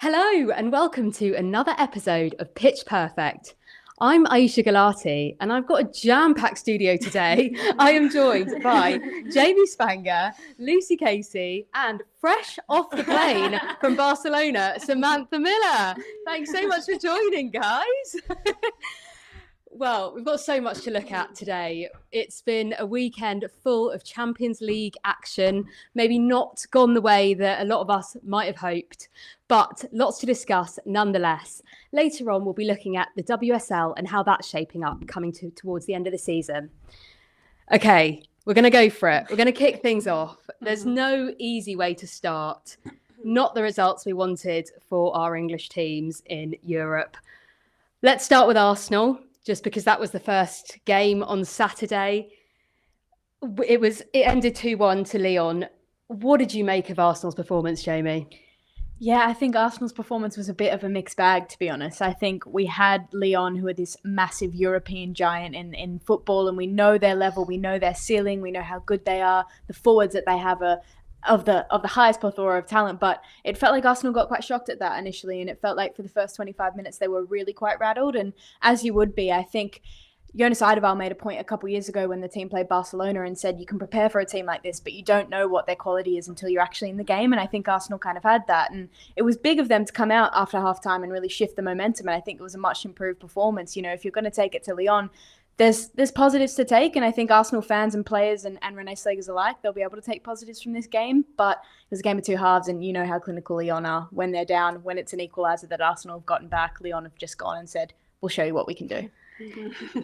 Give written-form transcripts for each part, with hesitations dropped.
Hello and welcome to another episode of Pitch Perfect. I'm Ayisha Gulati and I've got a jam-packed studio today. I am joined by Jamie Spangher, Lucy Casey and fresh off the plane from Barcelona, Samantha Miller. Thanks so much for joining, guys. Well, we've got so much to look at today. It's been a weekend full of Champions League action, maybe not gone the way that a lot of us might have hoped, but lots to discuss nonetheless. Later on, we'll be looking at the WSL and how that's shaping up coming towards the end of the season. Okay, we're going to go for it. We're going to kick things off. There's no easy way to start. Not the results we wanted for our English teams in Europe. Let's start with Arsenal. Just because that was the first game on Saturday. It ended 2-1 to Lyon. What did you make of Arsenal's performance, Jamie? Yeah, I think Arsenal's performance was a bit of a mixed bag, to be honest. I think we had Lyon, who are this massive European giant in football, and we know their level, we know their ceiling, we know how good they are. The forwards that they have are of the highest plethora of talent, but it felt like Arsenal got quite shocked at that initially, and it felt like for the first 25 minutes they were really quite rattled, and as you would be. I think Jonas Eidevall made a point a couple years ago when the team played Barcelona and said you can prepare for a team like this, but you don't know what their quality is until you're actually in the game, and I think Arsenal kind of had that, and it was big of them to come out after half-time and really shift the momentum, and I think it was a much improved performance. You know, if you're going to take it to Lyon, there's positives to take, and I think Arsenal fans and players and Rene Sleggers alike, they'll be able to take positives from this game, but it was a game of two halves, and you know how clinical Lyon are when they're down. When it's an equaliser that Arsenal have gotten back, Lyon have just gone and said, we'll show you what we can do.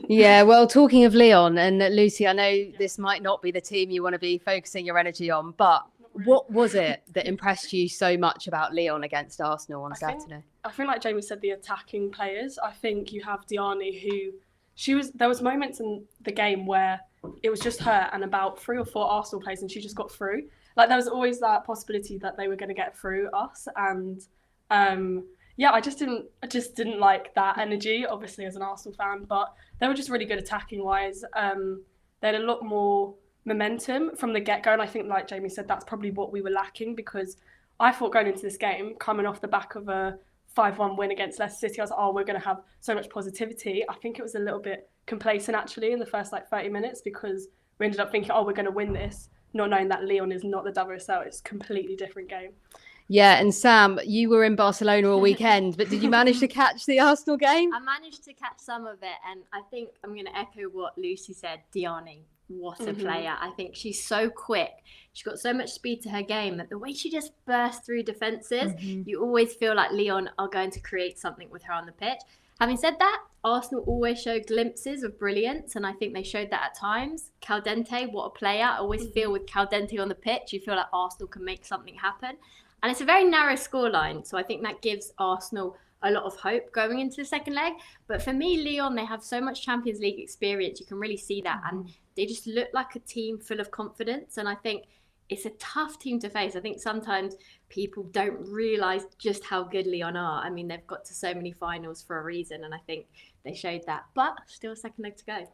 Yeah, well, talking of Lyon, and Lucy, I know this might not be the team you want to be focusing your energy on, but what was it that impressed you so much about Lyon against Arsenal on Saturday? I think like Jamie said, the attacking players. I think you have Diani, who... There was moments in the game where it was just her and about 3 or 4 Arsenal players, and she just got through. Like, there was always that possibility that they were going to get through us, and I just didn't like that energy, obviously, as an Arsenal fan. But they were just really good attacking wise. They had a lot more momentum from the get go, and I think, like Jamie said, that's probably what we were lacking, because I thought going into this game, coming off the back of a 5-1 win against Leicester City, I was like, we're going to have so much positivity. I think it was a little bit complacent, actually, in the first 30 minutes, because we ended up thinking, we're going to win this, not knowing that Lyon is not the WSL. It's a completely different game. Yeah, and Sam, you were in Barcelona all weekend, but did you manage to catch the Arsenal game? I managed to catch some of it, and I think I'm going to echo what Lucy said. Diani, what a player. I think she's so quick. She's got so much speed to her game that the way she just bursts through defences, you always feel like Lyon are going to create something with her on the pitch. Having said that, Arsenal always show glimpses of brilliance, and I think they showed that at times. Caldente, what a player. I always feel with Caldente on the pitch, you feel like Arsenal can make something happen. And it's a very narrow scoreline, so I think that gives Arsenal a lot of hope going into the second leg. But for me, Lyon, they have so much Champions League experience. You can really see that. And they just look like a team full of confidence. And I think it's a tough team to face. I think sometimes people don't realise just how good Lyon are. I mean, they've got to so many finals for a reason, and I think they showed that. But still a second leg to go.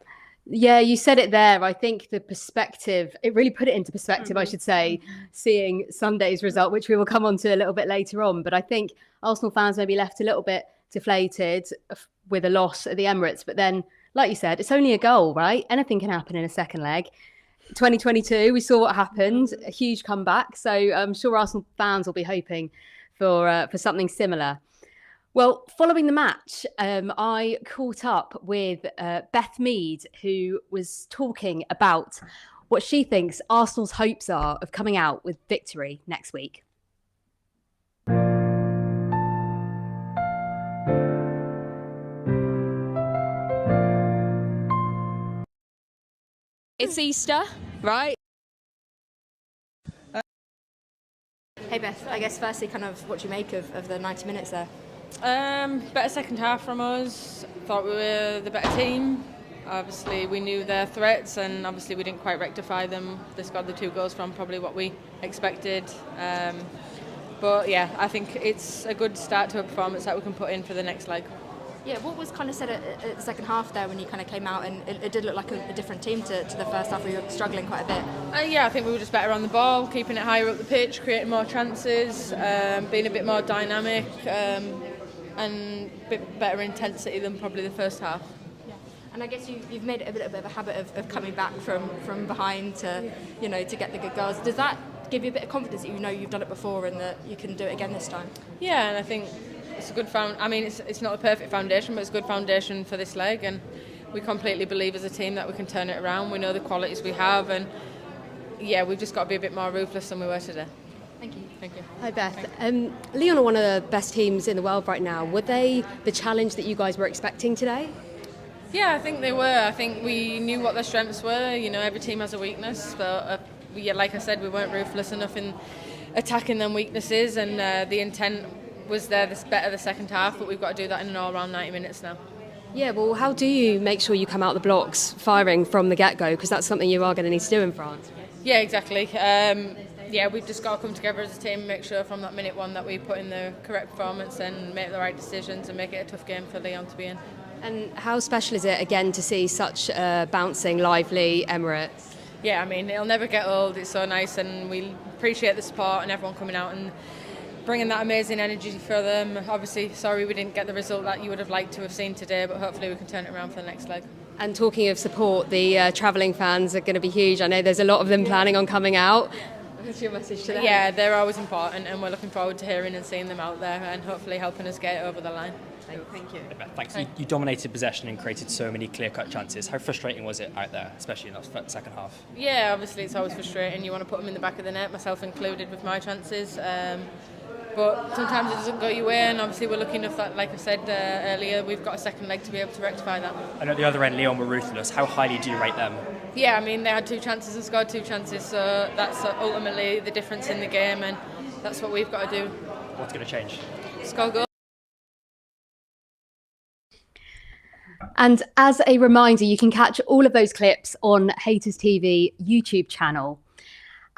Yeah, you said it there. I think the perspective, it really put it into perspective, I should say, seeing Sunday's result, which we will come on to a little bit later on. But I think Arsenal fans may be left a little bit deflated with a loss at the Emirates. But then, like you said, it's only a goal, right? Anything can happen in a second leg. 2022, we saw what happened, a huge comeback. So I'm sure Arsenal fans will be hoping for something similar. Well, following the match, I caught up with Beth Mead, who was talking about what she thinks Arsenal's hopes are of coming out with victory next week. It's Easter, right? Hey Beth, I guess firstly, kind of what do you make of the 90 minutes there? Better second half from us. Thought we were the better team. Obviously we knew their threats, and obviously we didn't quite rectify them. They scored the 2 goals from probably what we expected. But yeah, I think it's a good start to a performance that we can put in for the next leg. Yeah, what was kind of said at the second half there when you kind of came out, and it did look like a different team to the first half. We were struggling quite a bit. Yeah, I think we were just better on the ball, keeping it higher up the pitch, creating more chances, being a bit more dynamic, and a bit better intensity than probably the first half. And I guess you've made it a bit of a habit of coming back from behind to, to get the good goals. Does that give you a bit of confidence that you've done it before and that you can do it again this time? Yeah, and I think it's a good it's not a perfect foundation, but it's a good foundation for this leg, and we completely believe as a team that we can turn it around. We know the qualities we have, and yeah, we've just got to be a bit more ruthless than we were today. Thank you. Thank you. Hi Beth. Lyon are one of the best teams in the world right now. Were they the challenge that you guys were expecting today? Yeah, I think they were. I think we knew what their strengths were. Every team has a weakness, but like I said, we weren't ruthless enough in attacking them weaknesses, and the intent was there better the second half, but we've got to do that in an all-round 90 minutes now. Yeah, well, how do you make sure you come out the blocks firing from the get-go? Because that's something you are going to need to do in France. Yeah, exactly. We've just got to come together as a team and make sure from that minute one that we put in the correct performance and make the right decisions and make it a tough game for Lyon to be in. And how special is it, again, to see such a bouncing, lively Emirates? Yeah, it'll never get old. It's so nice, and we appreciate the support and everyone coming out and bringing that amazing energy for them. Obviously, sorry we didn't get the result that you would have liked to have seen today, but hopefully we can turn it around for the next leg. And talking of support, the travelling fans are going to be huge. I know there's a lot of them planning on coming out. What's your message to them? Yeah, they're always important, and we're looking forward to hearing and seeing them out there and hopefully helping us get it over the line. Thank you. Thanks. You dominated possession and created so many clear-cut chances. How frustrating was it out there, especially in that second half? Yeah, obviously it's always frustrating. You want to put them in the back of the net, myself included with my chances. But sometimes it doesn't go your way, and obviously we're lucky enough that, like I said earlier, we've got a second leg to be able to rectify that. And at the other end, Lyon were ruthless. How highly do you rate them? Yeah, they had 2 chances and scored 2 chances, so that's ultimately the difference in the game, and that's what we've got to do. What's going to change? Score goals. And as a reminder, you can catch all of those clips on Haters TV YouTube channel.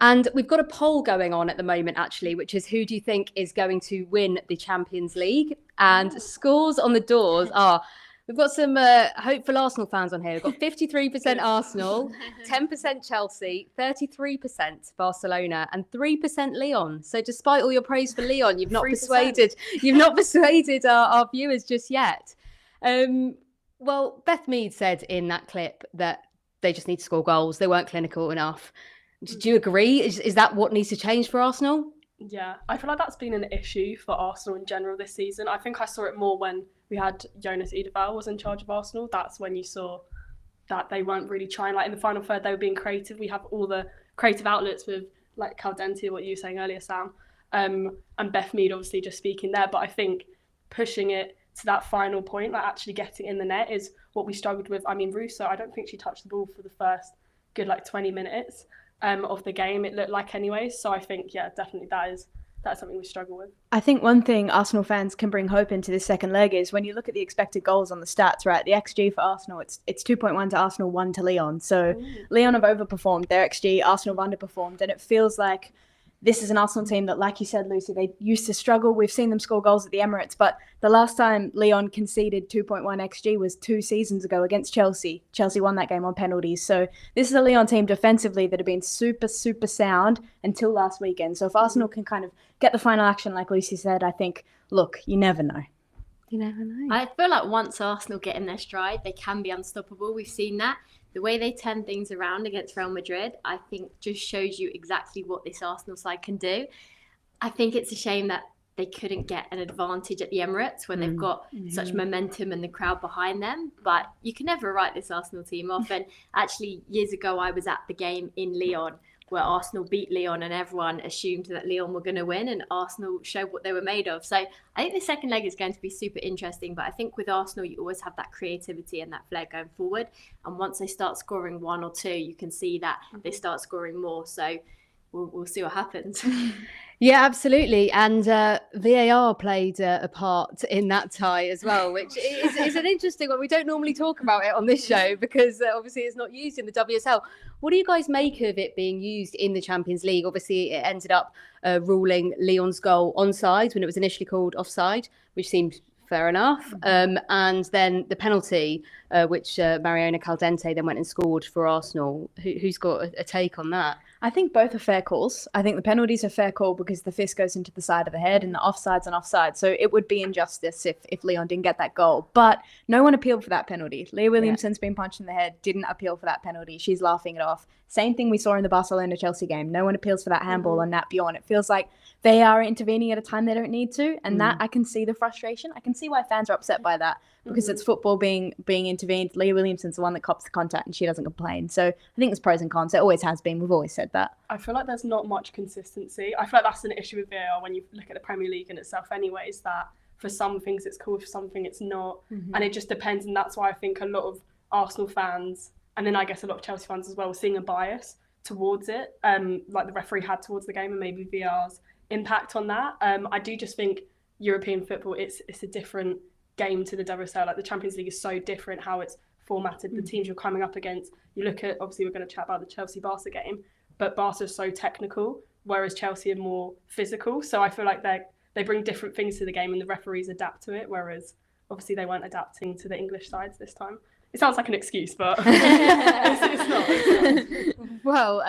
And we've got a poll going on at the moment, actually, which is who do you think is going to win the Champions League? And scores on the doors are, we've got some hopeful Arsenal fans on here. We've got 53% Arsenal, 10% Chelsea, 33% Barcelona, and 3% Lyon. So despite all your praise for Lyon, you've not 3%. persuaded our viewers just yet. Well, Beth Mead said in that clip that they just need to score goals. They weren't clinical enough. Do you agree? Is that what needs to change for Arsenal? Yeah, I feel like that's been an issue for Arsenal in general this season. I think I saw it more when we had Jonas Eidevall was in charge of Arsenal. That's when you saw that they weren't really trying. Like in the final third, they were being creative. We have all the creative outlets with like Caldenti, what you were saying earlier, Sam, and Beth Mead obviously just speaking there. But I think pushing it to that final point, like actually getting in the net, is what we struggled with. Russo, I don't think she touched the ball for the first good 20 minutes of the game, it looked like anyways. So I think, yeah, definitely that's something we struggle with. I think one thing Arsenal fans can bring hope into this second leg is when you look at the expected goals on the stats, right? The XG for Arsenal, it's 2.1 to Arsenal, 1 to Lyon. So Lyon have overperformed their XG, Arsenal have underperformed, and it feels like this is an Arsenal team that, like you said, Lucy, they used to struggle. We've seen them score goals at the Emirates, but the last time Lyon conceded 2.1 XG was 2 seasons ago against Chelsea. Chelsea won that game on penalties. So this is a Lyon team defensively that have been super, super sound until last weekend. So if Arsenal can kind of get the final action, like Lucy said, I think, look, you never know. You never know. I feel like once Arsenal get in their stride, they can be unstoppable. We've seen that. The way they turn things around against Real Madrid, I think just shows you exactly what this Arsenal side can do. I think it's a shame that they couldn't get an advantage at the Emirates when they've got such momentum and the crowd behind them. But you can never write this Arsenal team off. And actually, years ago, I was at the game in Lyon where Arsenal beat Lyon and everyone assumed that Lyon were going to win and Arsenal showed what they were made of. So I think the second leg is going to be super interesting, but I think with Arsenal, you always have that creativity and that flair going forward. And once they start scoring 1 or 2, you can see that they start scoring more. So we'll see what happens. Yeah, absolutely. And VAR played a part in that tie as well, which is an interesting one. We don't normally talk about it on this show because obviously it's not used in the WSL. What do you guys make of it being used in the Champions League? Obviously, it ended up ruling Lyon's goal onside when it was initially called offside, which seemed Fair enough. And then the penalty, which Mariona Caldente then went and scored for Arsenal. Who's got a take on that? I think both are fair calls. I think the penalty's a fair call because the fist goes into the side of the head and the offside's an offside. So it would be injustice if Lyon didn't get that goal. But no one appealed for that penalty. Leah Williamson's been punched in the head, didn't appeal for that penalty. She's laughing it off. Same thing we saw in the Barcelona-Chelsea game. No one appeals for that handball on Nat Bjorn. It feels like they are intervening at a time they don't need to. And that, I can see the frustration. I can see why fans are upset by that because it's football being intervened. Leah Williamson's the one that cops the contact and she doesn't complain. So I think there's pros and cons. It always has been. We've always said that. I feel like there's not much consistency. I feel like that's an issue with VAR when you look at the Premier League in itself anyway, is that for some things it's cool, for something it's not. And it just depends. And that's why I think a lot of Arsenal fans, and then I guess a lot of Chelsea fans as well, were seeing a bias towards it, like the referee had towards the game and maybe VAR's impact on that. I do just think European football, it's a different game to the WSL. Like the Champions League is so different how it's formatted, the teams you're coming up against. You look at, obviously we're going to chat about the Chelsea-Barca game, but Barca is so technical, whereas Chelsea are more physical. So I feel like they bring different things to the game and the referees adapt to it, whereas obviously they weren't adapting to the English sides this time. It sounds like an excuse, but it's not. Well,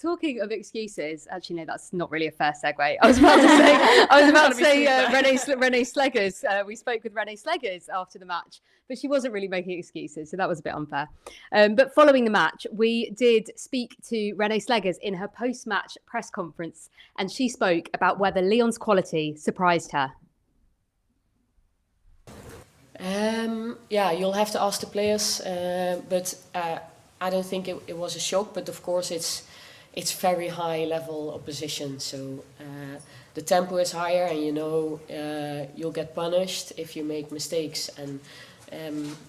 talking of excuses, actually, no, that's not really a fair segue. I was about to say Rene Sleggers. We spoke with Rene Sleggers after the match, but she wasn't really making excuses, so that was a bit unfair. But following the match, we did speak to Rene Sleggers in her post-match press conference, and she spoke about whether Lyon's quality surprised her. You'll have to ask the players, but I don't think it was a shock. But of course, it's very high level opposition, so the tempo is higher, and you'll get punished if you make mistakes. And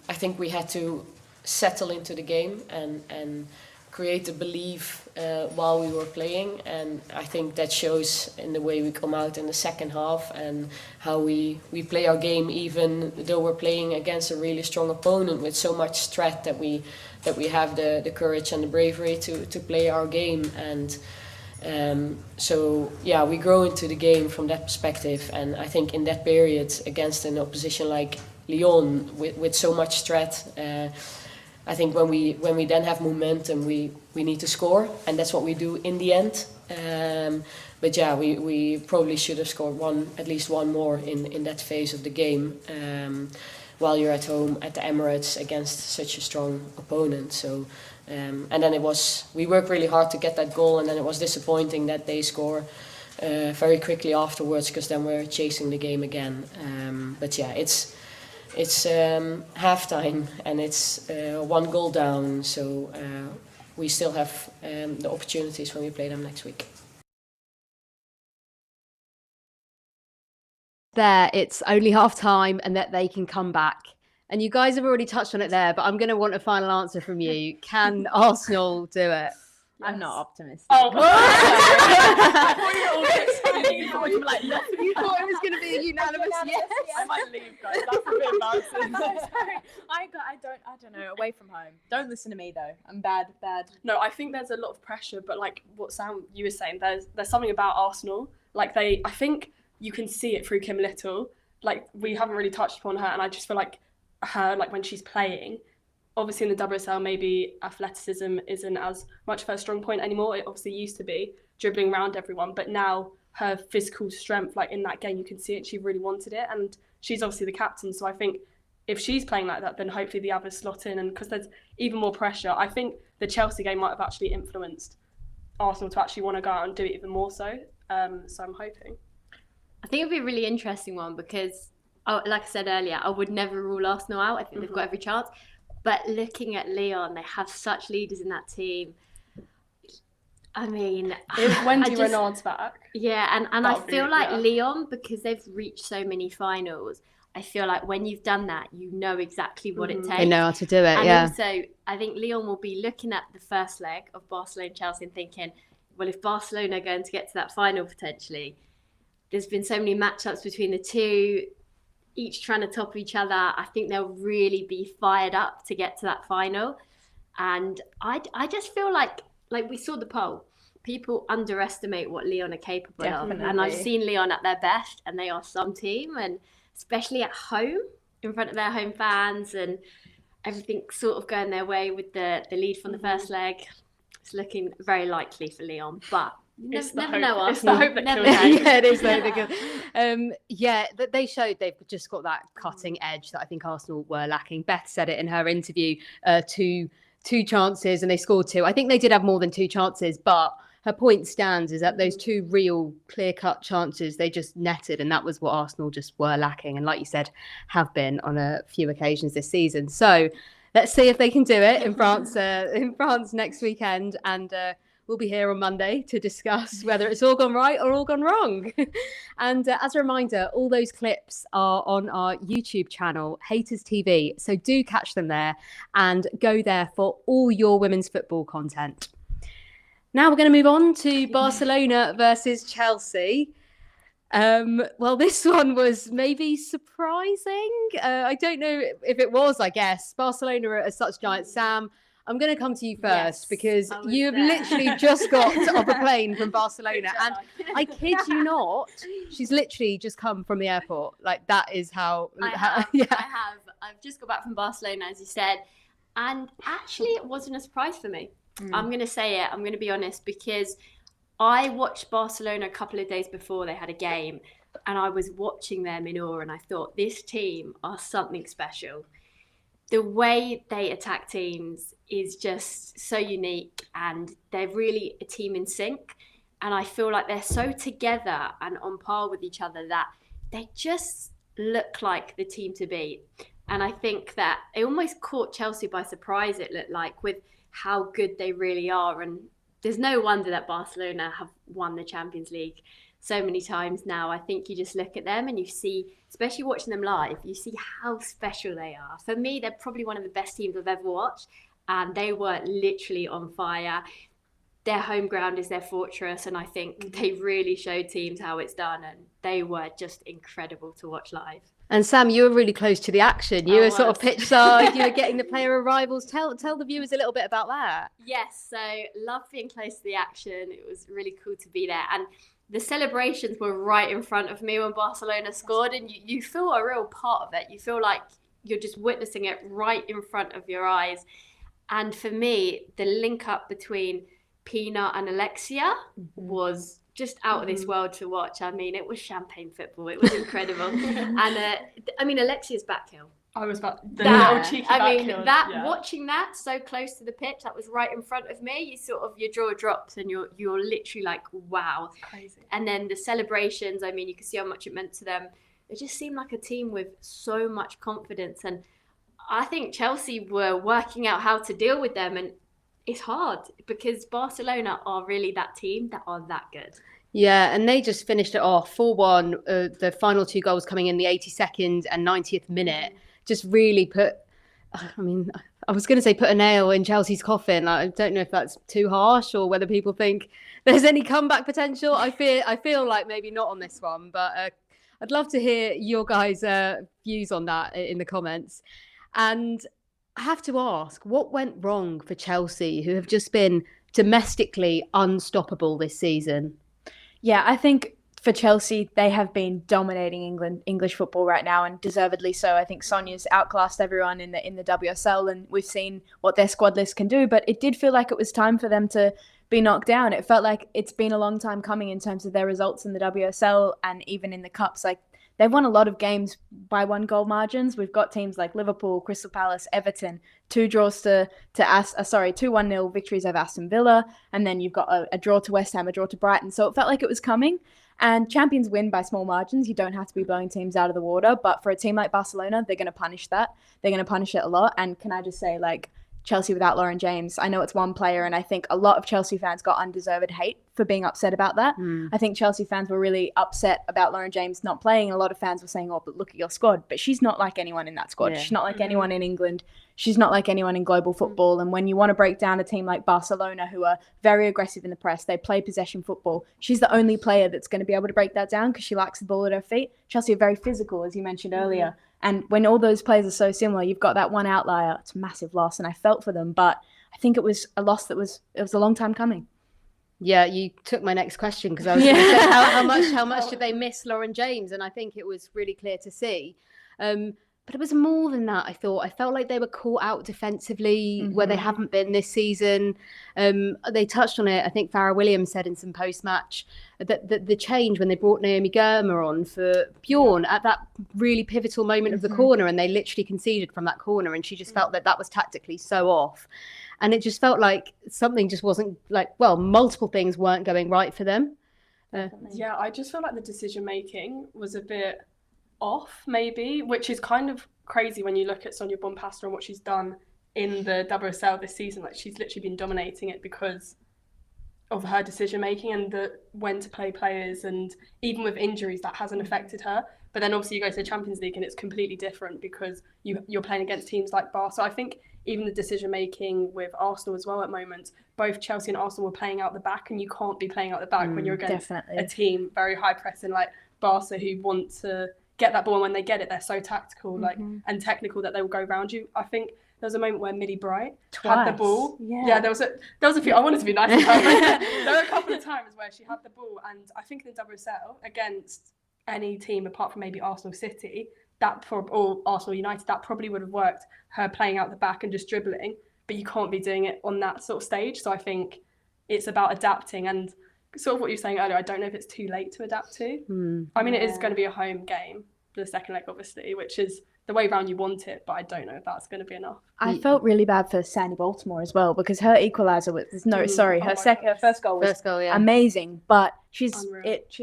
I think we had to settle into the game and create a belief while we were playing, and I think that shows in the way we come out in the second half and how we play our game, even though we're playing against a really strong opponent with so much threat, that we have the courage and the bravery to play our game. And we grow into the game from that perspective. And I think in that period against an opposition like Lyon with so much threat, I think when we then have momentum, we need to score, and that's what we do in the end. We probably should have scored at least one more in that phase of the game, while you're at home at the Emirates against such a strong opponent. So, and then we worked really hard to get that goal, and then it was disappointing that they score very quickly afterwards, because then we're chasing the game again. It's halftime and it's 1 goal down, so we still have the opportunities when we play them next week. It's only half time and that they can come back. And you guys have already touched on it there, but I'm going to want a final answer from you. Can Arsenal do it? Yes. I'm not optimistic. Oh, You thought it was going to be a unanimous yes. I might leave, guys. That's a bit embarrassing. Sorry. I don't know. Away from home. Don't listen to me though. I'm bad. No, I think there's a lot of pressure, but like what Sam, you were saying, there's something about Arsenal. Like I think you can see it through Kim Little. Like we haven't really touched upon her, and I just feel like her, like when she's playing, obviously in the WSL, maybe athleticism isn't as much of her strong point anymore. It obviously used to be dribbling around everyone, but now her physical strength, like in that game, you can see it. She really wanted it, and she's obviously the captain. So I think if she's playing like that, then hopefully the others slot in, and because there's even more pressure. I think the Chelsea game might have actually influenced Arsenal to actually want to go out and do it even more so. So I'm hoping. I think it'll be a really interesting one because, like I said earlier, I would never rule Arsenal out. I think they've got every chance. But looking at Lyon, they have such leaders in that team. I mean, if Wendy Renard's back. Yeah, and I feel like Lyon, because they've reached so many finals, I feel like when you've done that, you know exactly what it takes. They know how to do it, and also, I think Lyon will be looking at the first leg of Barcelona-Chelsea and thinking, well, if Barcelona are going to get to that final potentially, there's been so many matchups between the two, each trying to top each other. I think they'll really be fired up to get to that final. And I just feel like we saw the poll. People underestimate what Lyon are capable of. And I've seen Lyon at their best, and they are some team. And especially at home in front of their home fans, and everything sort of going their way with the lead from the first leg. It's looking very likely for Lyon, but you never know. It's the hope that Never kills know. you. Yeah, it is though. They showed they've just got that cutting edge that I think Arsenal were lacking. Beth said it in her interview, two chances and they scored two. I think they did have more than two chances, but her point stands is that those two real clear-cut chances they just netted, and that was what Arsenal just were lacking, and like you said, have been on a few occasions this season. So let's see if they can do it in France next weekend, and we'll be here on Monday to discuss whether it's all gone right or all gone wrong. And as a reminder, all those clips are on our YouTube channel, Haters TV. So do catch them there and go there for all your women's football content. Now we're going to move on to Barcelona versus Chelsea. Well, this one was maybe surprising. I don't know if it was, I guess. Barcelona are such giants. Sam, I'm going to come to you first because you have literally just got off a plane from Barcelona. And I kid you not, she's literally just come from the airport. Like, that is how... I have. I've just got back from Barcelona, as you said. And actually, it wasn't a surprise for me. I'm going to say it. I'm going to be honest, because I watched Barcelona a couple of days before they had a game, and I was watching them in awe, and I thought, this team are something special. The way they attack teams is just so unique, and they're really a team in sync. And I feel like they're so together and on par with each other that they just look like the team to beat. And I think that it almost caught Chelsea by surprise, it looked like, with how good they really are. And there's no wonder that Barcelona have won the Champions League so many times now. I think you just look at them and you see, especially watching them live, you see how special they are. For me, they're probably one of the best teams I've ever watched, and they were literally on fire. Their home ground is their fortress, and I think they really showed teams how it's done, and they were just incredible to watch live. And Sam, you were really close to the action. You were sort of pitch side, you were getting the player arrivals. Tell the viewers a little bit about that. Yes, so loved being close to the action. It was really cool to be there. And the celebrations were right in front of me when Barcelona scored, and you feel a real part of it. You feel like you're just witnessing it right in front of your eyes. And for me, the link up between Pina and Alexia was just out of this world to watch. I mean, it was champagne football. It was incredible. And I mean, Alexia's back heel. I was about the little cheeky back heel. Watching that so close to the pitch, that was right in front of me. Your jaw drops and you're literally like, wow. It's crazy. And then the celebrations, I mean, you can see how much it meant to them. It just seemed like a team with so much confidence. And I think Chelsea were working out how to deal with them. And it's hard because Barcelona are really that team that are that good. Yeah, and they just finished it off 4-1. The final two goals coming in the 82nd and 90th minute just really put a nail in Chelsea's coffin. I don't know if that's too harsh or whether people think there's any comeback potential. I feel like maybe not on this one, but I'd love to hear your guys' views on that in the comments. And I have to ask, what went wrong for Chelsea, who have just been domestically unstoppable this season? Yeah, I think for Chelsea, they have been dominating English football right now, and deservedly so. I think Sonia's outclassed everyone in the WSL, and we've seen what their squad list can do. But it did feel like it was time for them to be knocked down. It felt like it's been a long time coming in terms of their results in the WSL and even in the cups. Like, they've won a lot of games by 1-goal margins. We've got teams like Liverpool, Crystal Palace, Everton, 2 1-0 victories over Aston Villa, and then you've got a draw to West Ham, a draw to Brighton. So it felt like it was coming. And champions win by small margins. You don't have to be blowing teams out of the water. But for a team like Barcelona, they're going to punish that. They're going to punish it a lot. And can I just say, like, Chelsea without Lauren James, I know it's one player, and I think a lot of Chelsea fans got undeserved hate for being upset about that. I think Chelsea fans were really upset about Lauren James not playing. A lot of fans were saying, oh, but look at your squad. But she's not like anyone in that squad. Yeah. She's not like anyone in England. She's not like anyone in global football. And when you want to break down a team like Barcelona, who are very aggressive in the press, they play possession football, she's the only player that's going to be able to break that down because she likes the ball at her feet. Chelsea are very physical, as you mentioned earlier. And when all those players are so similar, you've got that one outlier. It's a massive loss, and I felt for them. But I think it was a loss it was a long time coming. Yeah, you took my next question because I was going to say how much did they miss Lauren James, and I think it was really clear to see. But it was more than that. I felt like they were caught out defensively where they haven't been this season. They touched on it. I think Farrah Williams said in some post-match that the change when they brought Naomi Girma on for Bjorn at that really pivotal moment of the corner, and they literally conceded from that corner, and she just felt that was tactically so off. And it just felt like something just wasn't multiple things weren't going right for them. Yeah, I just feel like the decision making was a bit off, maybe, which is kind of crazy when you look at Sonia Bompastor and what she's done in the WSL this season. Like, she's literally been dominating it because of her decision making and when to play players, and even with injuries that hasn't affected her. But then obviously you go to the Champions League and it's completely different because you're playing against teams like Barca. So I think even the decision making with Arsenal as well at moments, both Chelsea and Arsenal were playing out the back, and you can't be playing out the back when you're against a team very high pressing like Barca, who want to get that ball, and when they get it they're so tactical and technical that they will go around you. I think there was a moment where Millie Bright had the ball. Yeah, there was a few. I wanted to be nice to her. There were a couple of times where she had the ball, and I think in the WSL against any team apart from maybe Arsenal City or Arsenal United, that probably would have worked, her playing out the back and just dribbling, but you can't be doing it on that sort of stage. So I think it's about adapting, and sort of what you were saying earlier, I don't know if it's too late to adapt to. I mean, it is going to be a home game, the second leg obviously, which is the way round you want it, but I don't know if that's going to be enough. I felt really bad for Sandy Baltimore as well, because her equaliser was her first goal was amazing, but she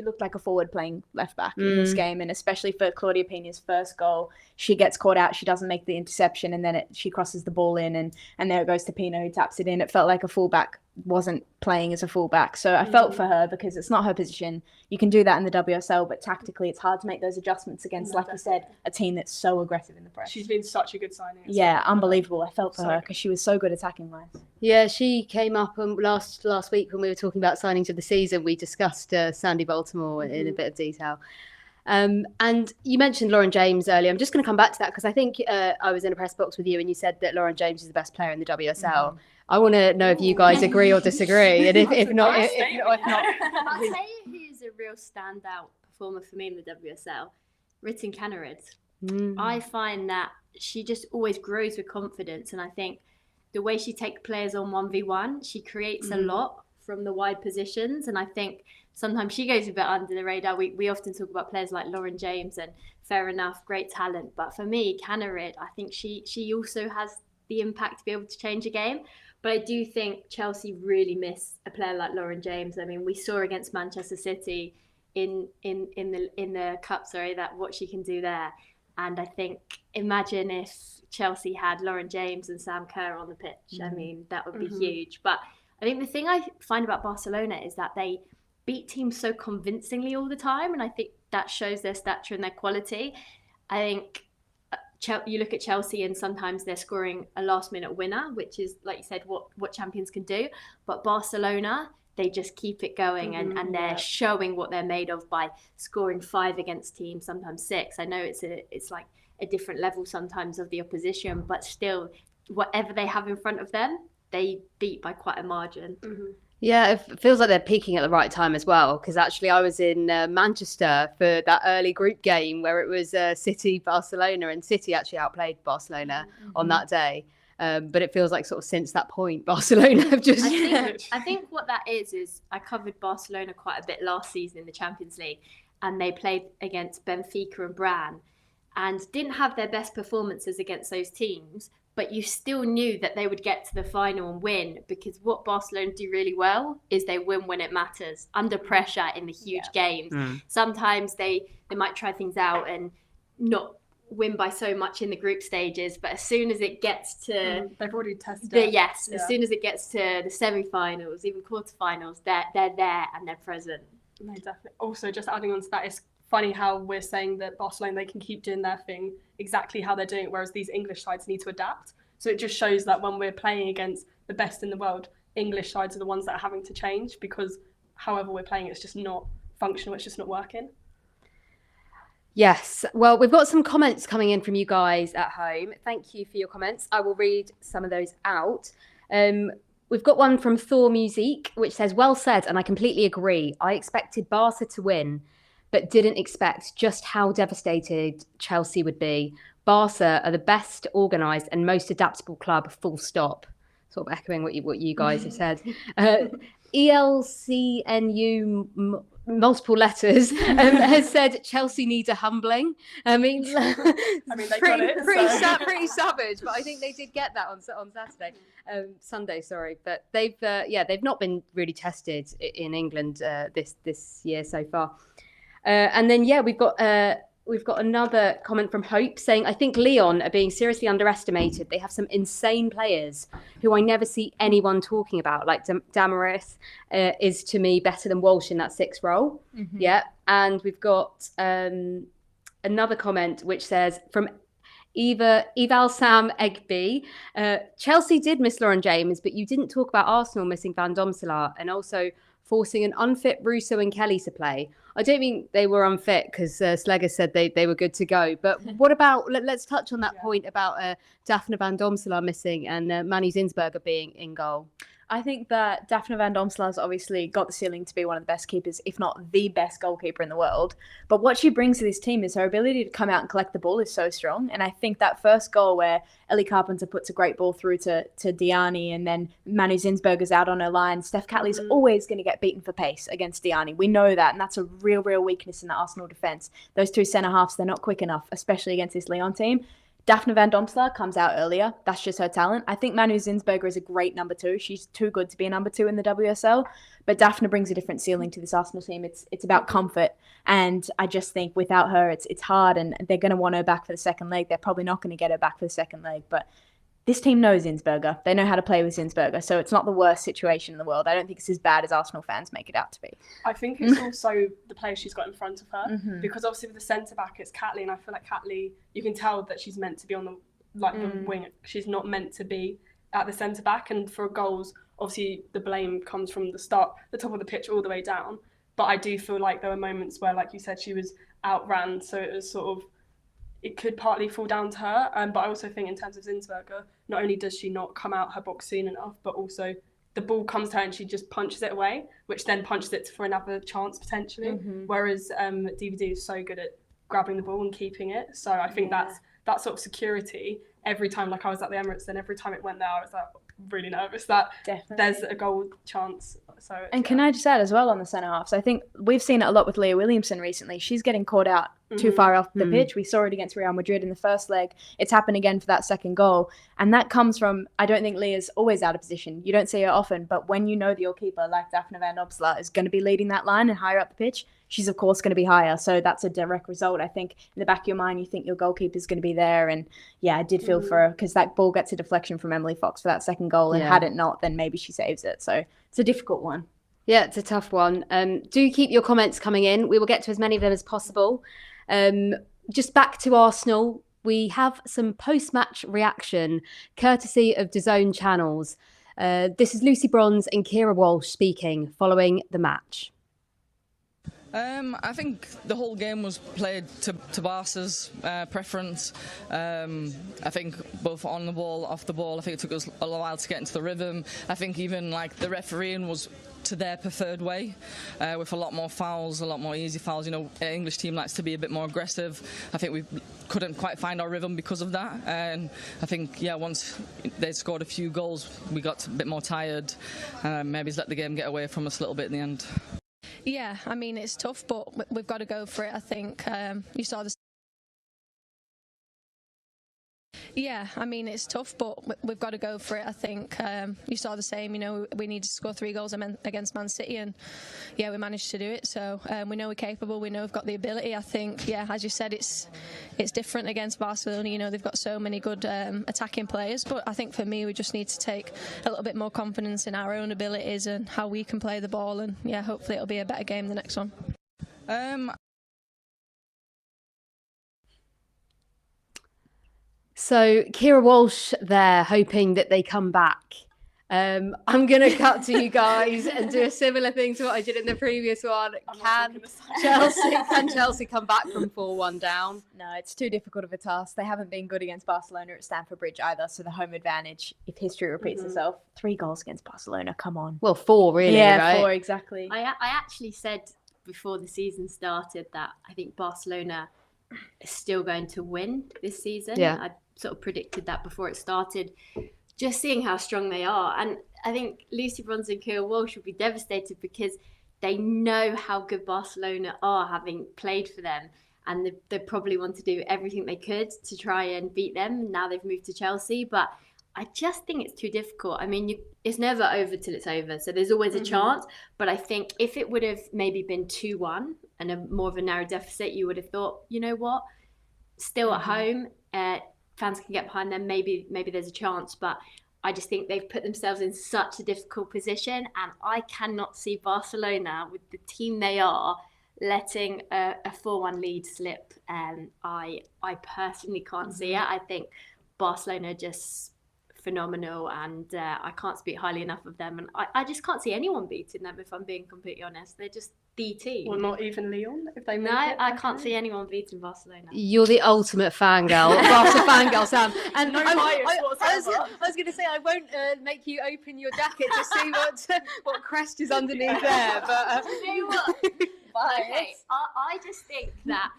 looked like a forward playing left back in this game, and especially for Claudia Pina's first goal, she gets caught out, she doesn't make the interception, and then she crosses the ball in, and there it goes to Pina, who taps it in. It felt like a fullback wasn't playing as a fullback, so I felt for her because it's not her position. You can do that in the WSL, but tactically it's hard to make those adjustments against, like you said, a team that's so aggressive in the press. She's been such a good signing. Yeah, unbelievable. I felt for her because she was so good attacking wise. Yeah, she came up last week when we were talking about signings of the season. We discussed Sandy Baltimore in a bit of detail. And you mentioned Lauren James earlier. I'm just going to come back to that because I think I was in a press box with you and you said that Lauren James is the best player in the WSL. I want to know if you guys agree or disagree, and if not, I'll tell you who's a real standout performer for me in the WSL, Ritten Kaneryd. I find that she just always grows with confidence, and I think the way she takes players on 1v1, she creates a lot from the wide positions, and I think sometimes she goes a bit under the radar. We often talk about players like Lauren James, and fair enough, great talent, but for me, Kaneryd, I think she also has the impact to be able to change a game. But I do think Chelsea really miss a player like Lauren James. I mean, we saw against Manchester City in the cup, that what she can do there. And I think, imagine if Chelsea had Lauren James and Sam Kerr on the pitch. I mean, that would be huge. But I think the thing I find about Barcelona is that they beat teams so convincingly all the time, and I think that shows their stature and their quality. I think you look at Chelsea and sometimes they're scoring a last-minute winner, which is, like you said, what champions can do. But Barcelona, they just keep it going, and they're showing what they're made of by scoring 5 against teams, sometimes 6. I know it's like a different level sometimes of the opposition, but still, whatever they have in front of them, they beat by quite a margin. Yeah, it feels like they're peaking at the right time as well, because actually I was in Manchester for that early group game where it was City, Barcelona, and City actually outplayed Barcelona on that day. But it feels like sort of since that point, Barcelona have just... I think what that is I covered Barcelona quite a bit last season in the Champions League, and they played against Benfica and Bran and didn't have their best performances against those teams, but you still knew that they would get to the final and win, because what Barcelona do really well is they win when it matters, under pressure in the huge games. Sometimes they might try things out and not win by so much in the group stages, but as soon as it gets to they've already tested it. As soon as it gets to the semi-finals, even quarterfinals, they're there and they're present. No, definitely. Also, just adding on to that, it's funny how we're saying that Barcelona, they can keep doing their thing exactly how they're doing it, whereas these English sides need to adapt. So it just shows that when we're playing against the best in the world, English sides are the ones that are having to change, because however we're playing, it's just not functional, it's just not working. Yes. Well, we've got some comments coming in from you guys at home. Thank you for your comments. I will read some of those out. We've got one from Thor Musique, which says, well said, and I completely agree. I expected Barca to win, but didn't expect just how devastated Chelsea would be. Barca are the best organised and most adaptable club, full stop. Sort of echoing what you guys have said. ELCNU, multiple letters, has said Chelsea needs a humbling. I mean, they got it. Pretty savage, but I think they did get that on Saturday. Sunday, sorry, but they've not been really tested in England this year so far. And then we've got another comment from Hope saying, I think Lyon are being seriously underestimated. They have some insane players who I never see anyone talking about. Like Damaris is to me better than Walsh in that 6 role. Mm-hmm. Yeah, and we've got another comment which says from Eval Sam Egby, Chelsea did miss Lauren James, but you didn't talk about Arsenal missing Van Domselaar and also forcing an unfit Russo and Kelly to play. I don't think they were unfit because Sleggers said they were good to go. But what about, let's touch on that point about Daphne Van Domselaar missing and Manu Zinsberger being in goal. I think that Daphne Van Domselaar's obviously got the ceiling to be one of the best keepers, if not the best goalkeeper in the world. But what she brings to this team is her ability to come out and collect the ball is so strong. And I think that first goal where Ellie Carpenter puts a great ball through to Diani and then Manu Zinsberger's out on her line, Steph Catley's always going to get beaten for pace against Diani. We know that, and that's a real weakness in the Arsenal defence. Those two centre-halves, they're not quick enough, especially against this Lyon team. Daphne Van Domselaar comes out earlier. That's just her talent. I think Manu Zinsberger is a great number 2. She's too good to be a number 2 in the WSL. But Daphne brings a different ceiling to this Arsenal team. It's about comfort. And I just think without her, it's hard. And they're going to want her back for the second leg. They're probably not going to get her back for the second leg. But this team knows Zinsberger. They know how to play with Zinsberger. So it's not the worst situation in the world. I don't think it's as bad as Arsenal fans make it out to be. I think it's also the player she's got in front of her. Mm-hmm. Because obviously with the centre-back, it's Catley. And I feel like Catley, you can tell that she's meant to be on the wing. She's not meant to be at the centre-back. And for goals, obviously the blame comes from the top of the pitch all the way down. But I do feel like there were moments where, like you said, she was outran. So it was sort of, it could partly fall down to her. But I also think in terms of Zinsberger, not only does she not come out her box soon enough, but also the ball comes to her and she just punches it away, which then punches it for another chance potentially. Mm-hmm. Whereas DVD is so good at grabbing the ball and keeping it. So I think that's that sort of security. Every time, like I was at the Emirates, and every time it went there, I was like really nervous that there's a goal chance. So can I just add as well on the centre halves? I think we've seen it a lot with Leah Williamson recently. She's getting caught out too far off the pitch. We saw it against Real Madrid in the first leg. It's happened again for that second goal. And that comes from, I don't think Leah's always out of position. You don't see her often, but when you know that your keeper, like Daphne Van Domselaar, is going to be leading that line and higher up the pitch, she's of course going to be higher. So that's a direct result. I think in the back of your mind, you think your goalkeeper's going to be there. And yeah, I did feel for her because that ball gets a deflection from Emily Fox for that second goal. And had it not, then maybe she saves it. So it's a difficult one. Yeah, it's a tough one. Do keep your comments coming in. We will get to as many of them as possible. Just back to Arsenal, we have some post-match reaction courtesy of DAZN channels. This is Lucy Bronze and Kira Walsh speaking following the match. I think the whole game was played to Barca's preference. I think both on the ball, off the ball, I think it took us a while to get into the rhythm. I think even like the refereeing was to their preferred way, with a lot more fouls, a lot more easy fouls. You know, an English team likes to be a bit more aggressive. I think we couldn't quite find our rhythm because of that. And I think, once they scored a few goals, we got a bit more tired. Maybe let the game get away from us a little bit in the end. Yeah, I mean, it's tough, but we've got to go for it. I think you saw the... Yeah, I mean, it's tough, but we've got to go for it. I think you saw the same. You know, we needed to score 3 goals against Man City, and we managed to do it. So we know we're capable. We know we've got the ability. I think, as you said, it's different against Barcelona. You know, they've got so many good attacking players. But I think for me, we just need to take a little bit more confidence in our own abilities and how we can play the ball. And hopefully it'll be a better game the next one. So Kira Walsh there hoping that they come back. I'm going to cut to you guys and do a similar thing to what I did in the previous one. Can Chelsea come back from 4-1 down? No, it's too difficult of a task. They haven't been good against Barcelona at Stamford Bridge either, so the home advantage, if history repeats itself, 3 goals against Barcelona, come on. Well, 4 really, yeah, right? 4, exactly. I actually said before the season started that I think Barcelona is still going to win this season. Yeah. I sort of predicted that before it started. Just seeing how strong they are. And I think Lucy Bronze and Kira Walsh will be devastated because they know how good Barcelona are, having played for them. And they probably want to do everything they could to try and beat them. Now they've moved to Chelsea. But I just think it's too difficult. I mean, it's never over till it's over. So there's always a chance. But I think if it would have maybe been 2-1 and more of a narrow deficit, you would have thought, you know what? Still at home, fans can get behind them. Maybe there's a chance, but I just think they've put themselves in such a difficult position, and I cannot see Barcelona with the team they are letting a 4-1 lead slip. I personally can't see it. I think Barcelona are just phenomenal, and I can't speak highly enough of them. And I just can't see anyone beating them, if I'm being completely honest. They're just the team. Well, not even Lyon, if they make No, it. I can't see anyone beating Barcelona. You're the ultimate fangirl, Barca fangirl, Sam. And No bias whatsoever. I was going to say, I won't make you open your jacket to see what crest is underneath there. But You know what? Okay, I just think that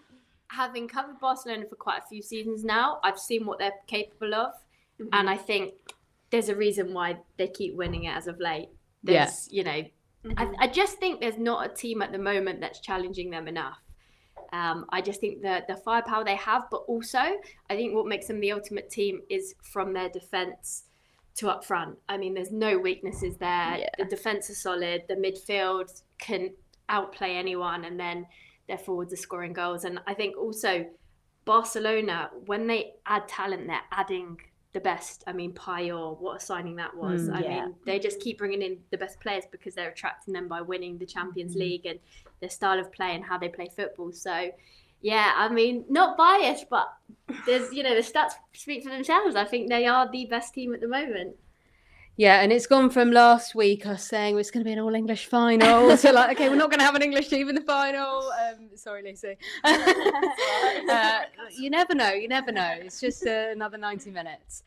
having covered Barcelona for quite a few seasons now, I've seen what they're capable of. And I think there's a reason why they keep winning it as of late. There's, you know, I just think there's not a team at the moment that's challenging them enough. I just think that the firepower they have, but also I think what makes them the ultimate team is from their defence to up front. I mean, there's no weaknesses there. Yeah. The defence is solid. The midfield can outplay anyone, and then their forwards are scoring goals. And I think also Barcelona, when they add talent, they're adding the best. I mean, Payol, what a signing that was. I mean, they just keep bringing in the best players because they're attracting them by winning the Champions League and their style of play and how they play football. So, yeah, I mean, not biased, but there's, you know, the stats speak for themselves. I think they are the best team at the moment. yeah, and it's gone from last week us saying it's going to be an all-English final to like, okay, we're not going to have an English team in the final. Sorry, Lucy. You never know. It's just another 90 minutes.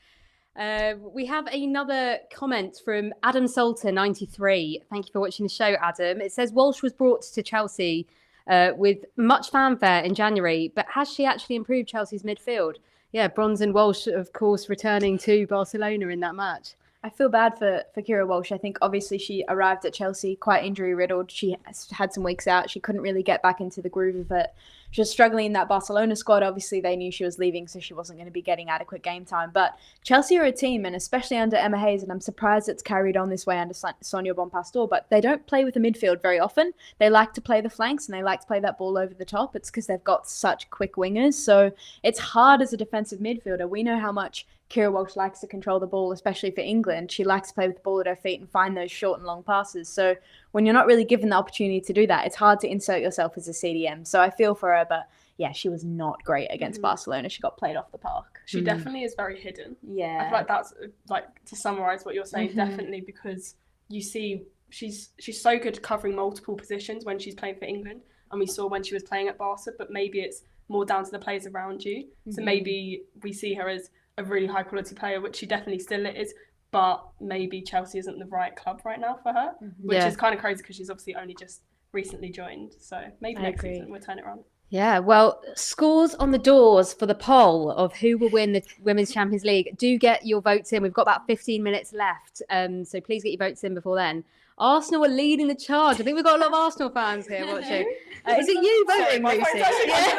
We have another comment from Adam Salter 93. Thank you for watching the show, Adam. It says Walsh was brought to Chelsea with much fanfare in January, but has she actually improved Chelsea's midfield? Yeah, Bronze and Walsh, of course, returning to Barcelona in that match. I feel bad for Kira Walsh. I think obviously she arrived at Chelsea quite injury riddled. She had some weeks out. She couldn't really get back into the groove of it. She was struggling in that Barcelona squad. Obviously, they knew she was leaving, so she wasn't going to be getting adequate game time. But Chelsea are a team, and especially under Emma Hayes, and I'm surprised it's carried on this way under Sonia Bonpastor, but they don't play with the midfield very often. They like to play the flanks, and they like to play that ball over the top. It's because they've got such quick wingers. So it's hard as a defensive midfielder. We know how much Kira Walsh likes to control the ball, especially for England. She likes to play with the ball at her feet and find those short and long passes. So when you're not really given the opportunity to do that, it's hard to insert yourself as a CDM. So I feel for her, but yeah, she was not great against Barcelona. She got played off the park. She definitely is very hidden. Yeah. I feel like that's, like, to summarise what you're saying, definitely, because you see she's so good covering multiple positions when she's playing for England. And we saw when she was playing at Barca, but maybe it's more down to the players around you. So maybe we see her as a really high quality player, which she definitely still is, but maybe Chelsea isn't the right club right now for her, which is kind of crazy because she's obviously only just recently joined. So maybe next season we'll turn it around. Yeah, well, scores on the doors for the poll of who will win the Women's Champions League. Do get your votes in. We've got about 15 minutes left, so please get your votes in before then. Arsenal are leading the charge. I think we've got a lot of Arsenal fans here watching. Is it you voting, Lucy? Yeah,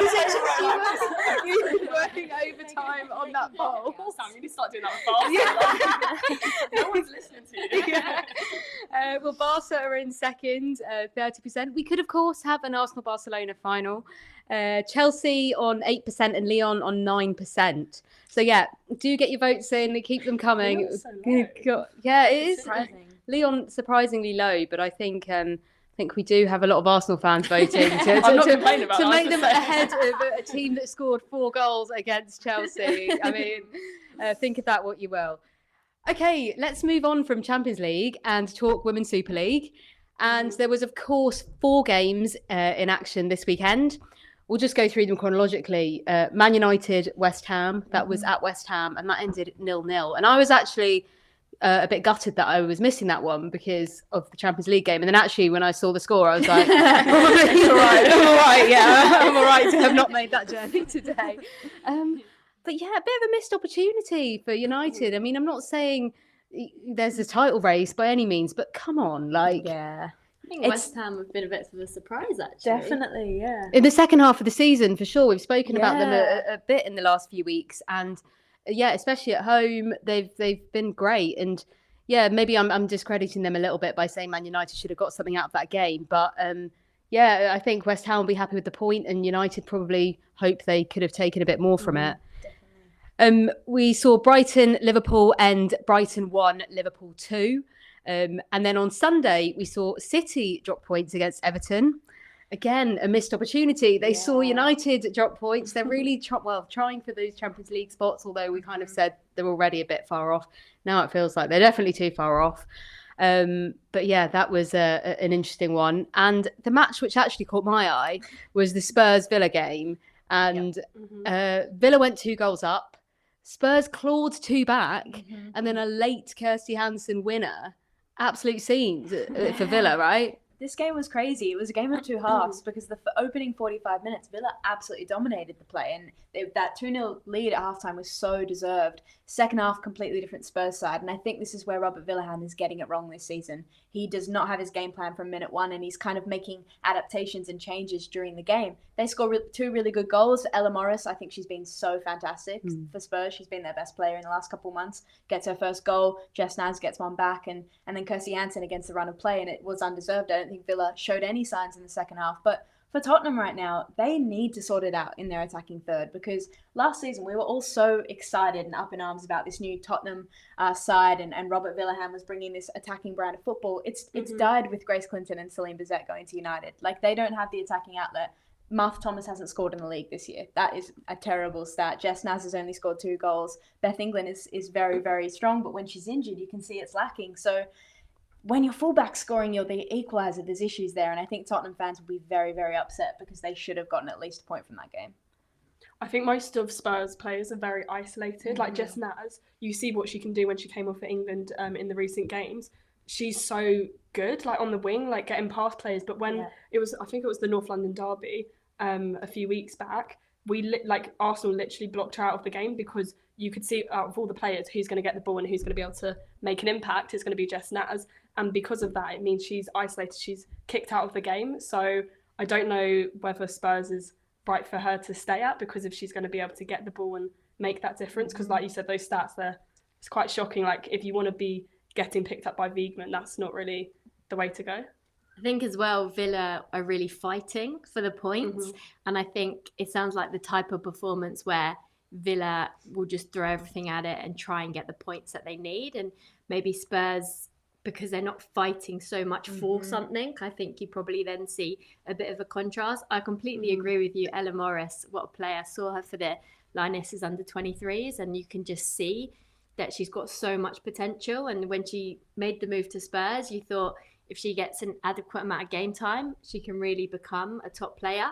is it just you working overtime on that poll? Sam, you need to start doing that with Barca. No one's listening to you. Well, Barca are in second, 30%. We could, of course, have an Arsenal-Barcelona final. Chelsea on 8% and Lyon on 9%. So, yeah, do get your votes in. Keep them coming. Yeah, it is. Surprising. Lyon surprisingly low, but I think we do have a lot of Arsenal fans voting to make them ahead of a team that scored 4 goals against Chelsea. I mean, think of that what you will. Okay, let's move on from Champions League and talk Women's Super League. And there was, of course, 4 games in action this weekend. We'll just go through them chronologically. Man United, West Ham, that was at West Ham, and that ended 0-0. And I was actually a bit gutted that I was missing that one because of the Champions League game. And then actually, when I saw the score, I was like, probably all right. I'm all right, yeah. I'm all right to have not made that journey today. But yeah, a bit of a missed opportunity for United. I mean, I'm not saying there's a title race by any means, but come on, like... Yeah. I think West Ham have been a bit of a surprise, actually. Definitely, yeah. In the second half of the season, for sure. We've spoken about them a bit in the last few weeks. And yeah, especially at home, they've been great. And yeah, maybe I'm discrediting them a little bit by saying Man United should have got something out of that game. But yeah, I think West Ham will be happy with the point, and United probably hope they could have taken a bit more from it. We saw Brighton, Liverpool end. Brighton 1, Liverpool 2. And then on Sunday, we saw City drop points against Everton. Again, a missed opportunity. They saw United drop points. They're really trying for those Champions League spots, although we kind of said they're already a bit far off. Now it feels like they're definitely too far off. But yeah, that was an interesting one. And the match which actually caught my eye was the Spurs-Villa game. And Villa went 2 goals up. Spurs clawed 2 back, and then a late Kirsty Hansen winner. Absolute scenes for Villa, right? This game was crazy. It was a game of 2 halves because the opening 45 minutes, Villa absolutely dominated the play. And that 2-0 lead at halftime was so deserved. Second half, completely different Spurs side. And I think this is where Robert Villahan is getting it wrong this season. He does not have his game plan from minute 1, and he's kind of making adaptations and changes during the game. They score 2 really good goals. Ella Morris, I think she's been so fantastic for Spurs. She's been their best player in the last couple of months. Gets her first goal. Jess Naz gets one back. And then Kirsty Hansen against the run of play, and it was undeserved. I don't think Villa showed any signs in the second half. But for Tottenham right now, they need to sort it out in their attacking third, because last season we were all so excited and up in arms about this new Tottenham side, and Robert Villahan was bringing this attacking brand of football. It's died with Grace Clinton and Celine Bizet going to United. Like, they don't have the attacking outlet. Martha Thomas hasn't scored in the league this year. That is a terrible stat. Jess Naz has only scored 2 goals. Beth England is very, very strong, but when she's injured, you can see it's lacking. So when your fullback's scoring, you're the equaliser. There's issues there, and I think Tottenham fans will be very, very upset because they should have gotten at least a point from that game. I think most of Spurs players are very isolated. Like Jess Naz, you see what she can do when she came off for England in the recent games. She's so good, like on the wing, like getting past players. But when I think it was the North London derby a few weeks back, Arsenal literally blocked her out of the game because you could see out of all the players who's going to get the ball and who's going to be able to make an impact. It's going to be Jess Naz. And because of that, it means she's isolated. She's kicked out of the game. So I don't know whether Spurs is right for her to stay at, because if she's going to be able to get the ball and make that difference. Because like you said, those stats there, it's quite shocking. Like, if you want to be getting picked up by Wiegman, that's not really the way to go. I think as well, Villa are really fighting for the points. And I think it sounds like the type of performance where Villa will just throw everything at it and try and get the points that they need. And maybe Spurs, because they're not fighting so much for something, I think you probably then see a bit of a contrast. I completely agree with you. Ella Morris, what a player. I saw her for the Lionesses under 23s, and you can just see that she's got so much potential. And when she made the move to Spurs, you thought if she gets an adequate amount of game time, she can really become a top player.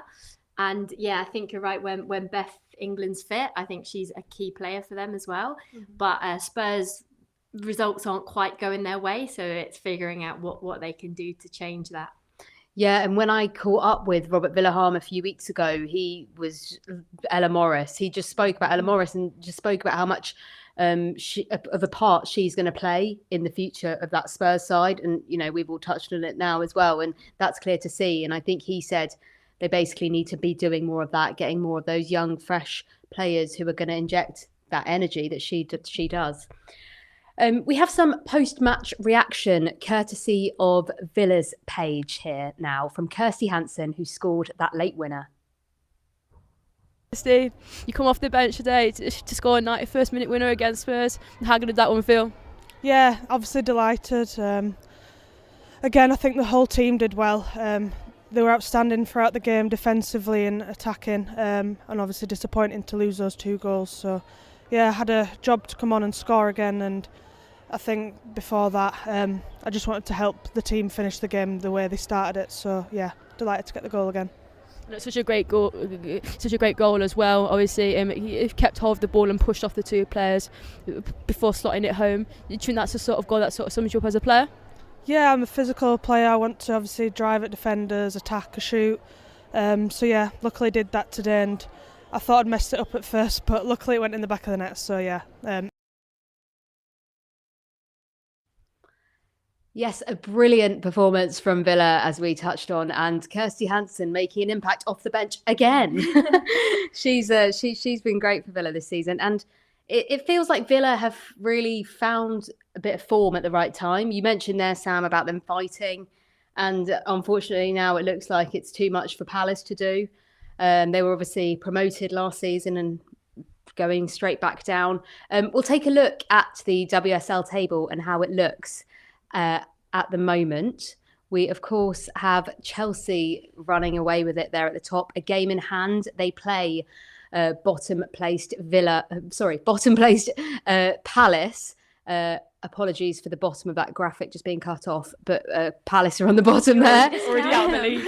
And yeah, I think you're right. When Beth England's fit, I think she's a key player for them as well. But Spurs results aren't quite going their way, so it's figuring out what they can do to change that. Yeah, and when I caught up with Robert Villahan a few weeks ago, he was Ella Morris. He just spoke about Ella Morris and just spoke about how much of a part she's going to play in the future of that Spurs side. And, you know, we've all touched on it now as well, and that's clear to see. And I think he said they basically need to be doing more of that, getting more of those young, fresh players who are going to inject that energy that she does. We have some post-match reaction courtesy of Villa's page here now from Kirsty Hansen, who scored that late winner. You come off the bench today to score a 91st minute winner against Spurs. How good did that one feel? Yeah, obviously delighted. Again, I think the whole team did well. They were outstanding throughout the game, defensively and attacking, and obviously disappointing to lose those 2 goals. So yeah, I had a job to come on and score again, and I think before that, I just wanted to help the team finish the game the way they started it. So yeah, delighted to get the goal again. And it's such a great goal as well. Obviously, he kept hold of the ball and pushed off the two players before slotting it home. Do you think that's the sort of goal that sort of sums you up as a player? Yeah, I'm a physical player. I want to obviously drive at defenders, attack, or shoot. So yeah, luckily did that today, and I thought I'd messed it up at first, but luckily it went in the back of the net. So yeah. Yes, a brilliant performance from Villa, as we touched on, and Kirsty Hansen making an impact off the bench again. She's been great for Villa this season, and it feels like Villa have really found a bit of form at the right time. You mentioned there, Sam, about them fighting, and unfortunately now it looks like it's too much for Palace to do. They were obviously promoted last season and going straight back down. We'll take a look at the WSL table and how it looks. At the moment, we of course have Chelsea running away with it there at the top. A game in hand. They play bottom placed Palace. Apologies for the bottom of that graphic just being cut off, but Palace are on the bottom there. Already out of the league.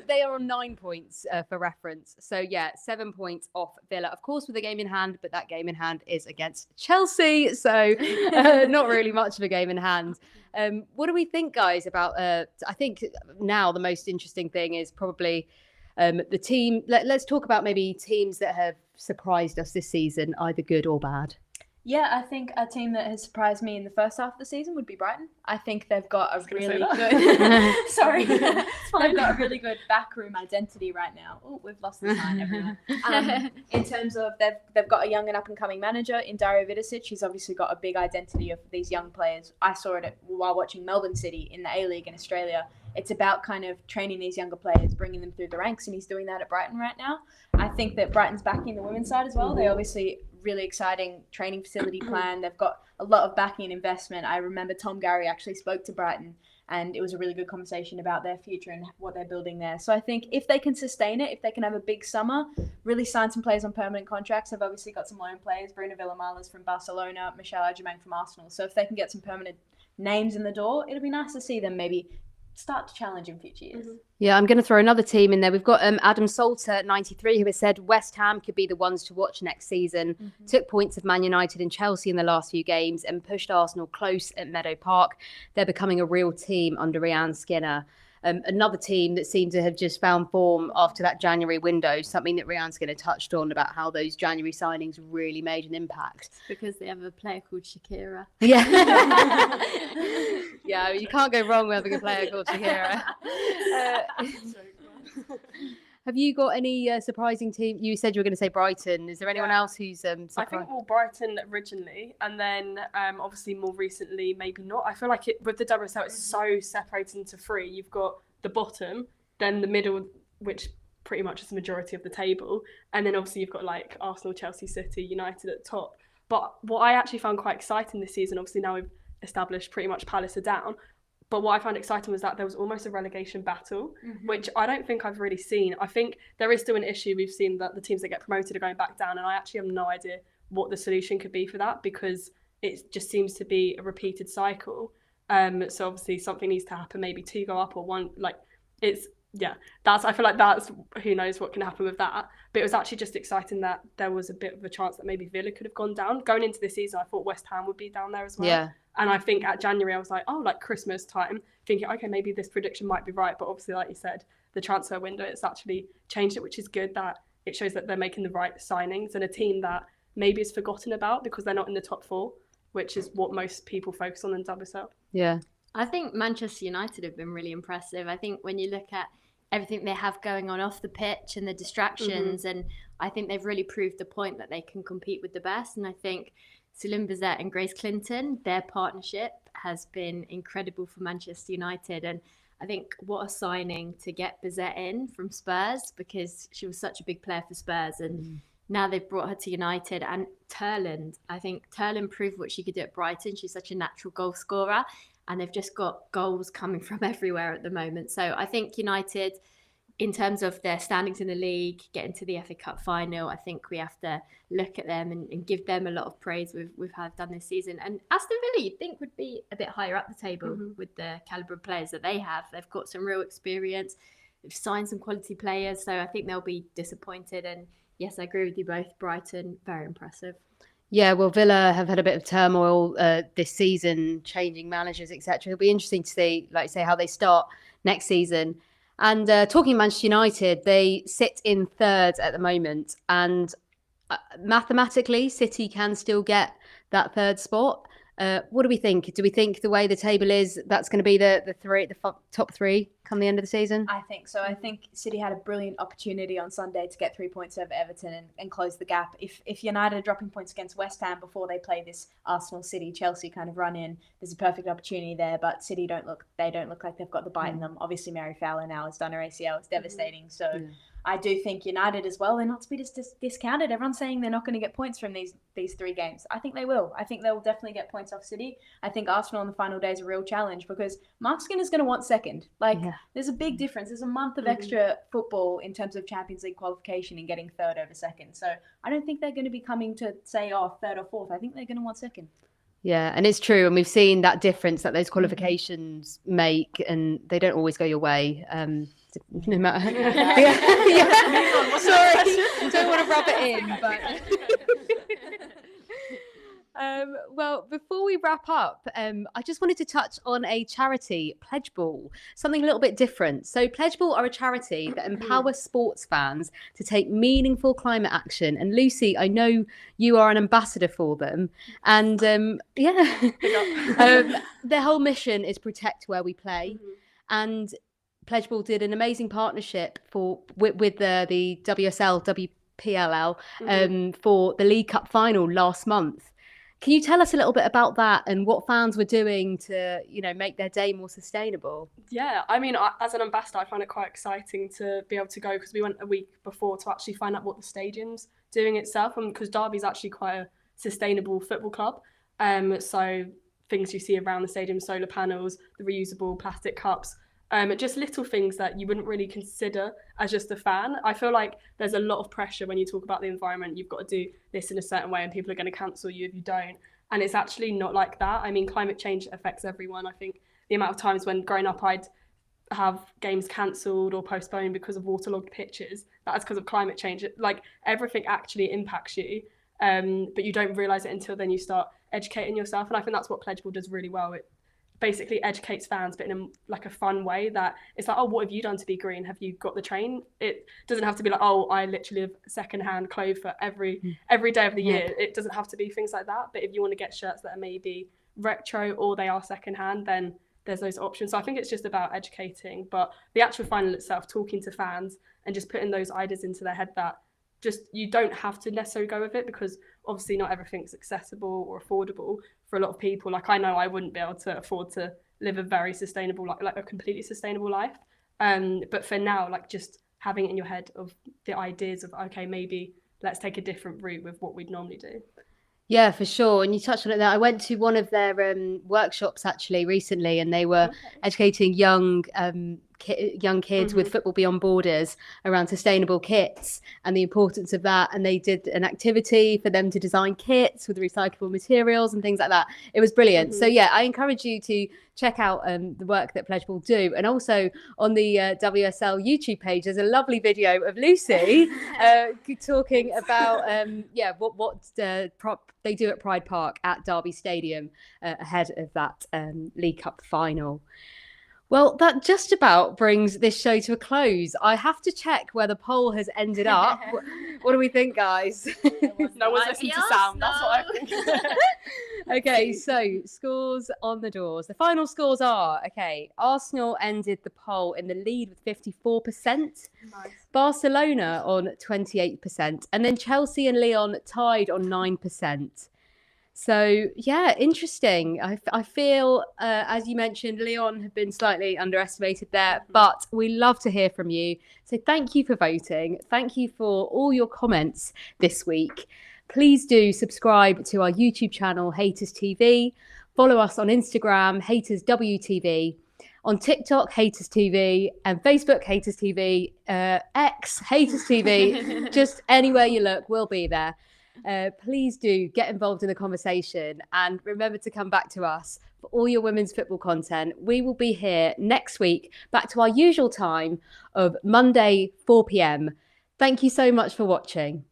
They are on 9 points for reference. So yeah, 7 points off Villa, of course, with a game in hand, but that game in hand is against Chelsea. So not really much of a game in hand. What do we think, guys, about, I think now the most interesting thing is probably the team. Let's talk about maybe teams that have surprised us this season, either good or bad. Yeah, I think a team that has surprised me in the first half of the season would be Brighton. I think they've got a really good... Sorry. They've got a really good backroom identity right now. Oh, we've lost the sign, everyone. In terms of they've got a young and up-and-coming manager in Dario Vidicic. He's obviously got a big identity of these young players. I saw it while watching Melbourne City in the A-League in Australia. It's about kind of training these younger players, bringing them through the ranks, and he's doing that at Brighton right now. I think that Brighton's backing the women's side as well. They obviously... really exciting training facility plan. They've got a lot of backing and investment. I remember Tom Gary actually spoke to Brighton, and it was a really good conversation about their future and what they're building there. So I think if they can sustain it, if they can have a big summer, really sign some players on permanent contracts. They've obviously got some loan players, Bruna Villamalas from Barcelona, Michelle Adjumang from Arsenal. So if they can get some permanent names in the door, it'll be nice to see them maybe start to challenge in future years. Yeah, I'm going to throw another team in there. We've got Adam Salter, 93, who has said West Ham could be the ones to watch next season. Took points of Man United and Chelsea in the last few games and pushed Arsenal close at Meadow Park. They're becoming a real team under Rhiannon Skinner. Another team that seemed to have just found form after that January window, something that Rhiannon Skinner touched on about how those January signings really made an impact. It's because they have a player called Shakira. Yeah. Yeah, you can't go wrong with having a player called Shakira. Have you got any surprising team? You said you were going to say Brighton. Is there anyone else who's surprised? I think Brighton originally, and then obviously more recently, maybe not. I feel like with the WSL, it's so separated into three. You've got the bottom, then the middle, which pretty much is the majority of the table, and then obviously you've got like Arsenal, Chelsea, City, United at the top. But what I actually found quite exciting this season, obviously now we've established pretty much Palace are down, but what I found exciting was that there was almost a relegation battle, which I don't think I've really seen. I think there is still an issue. We've seen that the teams that get promoted are going back down, and I actually have no idea what the solution could be for that, because it just seems to be a repeated cycle. So obviously something needs to happen, maybe two go up or one, like it's, yeah, I feel like that's, who knows what can happen with that. But it was actually just exciting that there was a bit of a chance that maybe Villa could have gone down. Going into this season, I thought West Ham would be down there as well. Yeah. And I think at January, I was like, oh, like Christmas time, thinking, okay, maybe this prediction might be right. But obviously, like you said, the transfer window, it's actually changed it, which is good, that it shows that they're making the right signings, and a team that maybe is forgotten about because they're not in the top four, which is what most people focus on in WSL. Yeah. I think Manchester United have been really impressive. I think when you look at everything they have going on off the pitch and the distractions, and I think they've really proved the point that they can compete with the best. And I think Celine Bizet and Grace Clinton, their partnership has been incredible for Manchester United. And I think what a signing to get Bizet in from Spurs, because she was such a big player for Spurs, and now they've brought her to United. And Turland, I think Turland proved what she could do at Brighton. She's such a natural goal scorer, and they've just got goals coming from everywhere at the moment. So I think United, in terms of their standings in the league, getting to the FA Cup final, I think we have to look at them and give them a lot of praise we've done this season. And Aston Villa, you'd think, would be a bit higher up the table with the calibre of players that they have. They've got some real experience. They've signed some quality players, so I think they'll be disappointed. And yes, I agree with you both. Brighton, very impressive. Yeah, well, Villa have had a bit of turmoil this season, changing managers, etc. It'll be interesting to see, like say, how they start next season. And talking Manchester United, they sit in third at the moment, and mathematically, City can still get that third spot. What do we think? Do we think the way the table is, that's going to be the top three come the end of the season? I think so. I think City had a brilliant opportunity on Sunday to get 3 points over Everton and close the gap. If United are dropping points against West Ham before they play this Arsenal, City, Chelsea kind of run in, there's a perfect opportunity there. But City don't look like they've got the bite in them. Obviously, Mary Fowler now has done her ACL. It's devastating. So I do think United as well, they're not to be discounted. Everyone's saying they're not going to get points from these 3 games. I think they will. I think they will definitely get points off City. I think Arsenal on the final day is a real challenge because Mark Skinner's going to want second. There's a big difference. There's a month of extra football in terms of Champions League qualification and getting third over second. So I don't think they're going to be coming to say, third or fourth. I think they're going to want second. Yeah, and it's true. And we've seen that difference that those qualifications make, and they don't always go your way. No matter. Sorry, don't want to rub it in, but. Well, before we wrap up, I just wanted to touch on a charity, Pledgeball, something a little bit different. So Pledgeball are a charity that empower sports fans to take meaningful climate action. And Lucy, I know you are an ambassador for them. And their whole mission is protect where we play. And Pledgeball did an amazing partnership with the WSL, WPLL for the League Cup final last month. Can you tell us a little bit about that and what fans were doing to, make their day more sustainable? Yeah, I mean, as an ambassador, I find it quite exciting to be able to go because we went a week before to actually find out what the stadium's doing itself, and because Derby's actually quite a sustainable football club. So things you see around the stadium, solar panels, the reusable plastic cups, just little things that you wouldn't really consider as just a fan. I feel like there's a lot of pressure when you talk about the environment. You've got to do this in a certain way and people are going to cancel you if you don't. And it's actually not like that. I mean, climate change affects everyone. I think the amount of times when growing up I'd have games cancelled or postponed because of waterlogged pitches, that's because of climate change. Like, everything actually impacts you, but you don't realise it until then you start educating yourself. And I think that's what Pledgeball does really well. It basically educates fans, but in a fun way, that it's like, what have you done to be green? Have you got the train? It doesn't have to be like, I literally have secondhand clothes for every day of the year. It doesn't have to be things like that. But if you want to get shirts that are maybe retro or they are secondhand, then there's those options. So I think it's just about educating, but the actual final itself, talking to fans and just putting those ideas into their head that just you don't have to necessarily go with it, because obviously not everything's accessible or affordable for a lot of people. Like, I know I wouldn't be able to afford to live a very sustainable, like a completely sustainable life. But for now, like, just having it in your head of the ideas of, okay, maybe let's take a different route with what we'd normally do. Yeah, for sure. And you touched on it there. I went to one of their workshops actually recently, and they were educating young kids with Football Beyond Borders around sustainable kits and the importance of that. And they did an activity for them to design kits with recyclable materials and things like that. It was brilliant. So yeah, I encourage you to check out the work that Pledgeball do. And also on the WSL YouTube page, there's a lovely video of Lucy talking about what they do at Pride Park at Derby Stadium ahead of that League Cup final. Well, that just about brings this show to a close. I have to check where the poll has ended up. What do we think, guys? No one's listening to sound. That's what I think. Okay, so scores on the doors. The final scores are, Arsenal ended the poll in the lead with 54%. Nice. Barcelona on 28%. And then Chelsea and Lyon tied on 9%. So, yeah, interesting. I feel, as you mentioned, Lyon have been slightly underestimated there, but we love to hear from you. So thank you for voting. Thank you for all your comments this week. Please do subscribe to our YouTube channel, Haters TV. Follow us on Instagram, HatersWTV. On TikTok, Haters TV, and Facebook, Haters TV, X, Haters TV, just anywhere you look, we'll be there. Please do get involved in the conversation and remember to come back to us for all your women's football content. We will be here next week, back to our usual time of Monday, 4 p.m. Thank you so much for watching.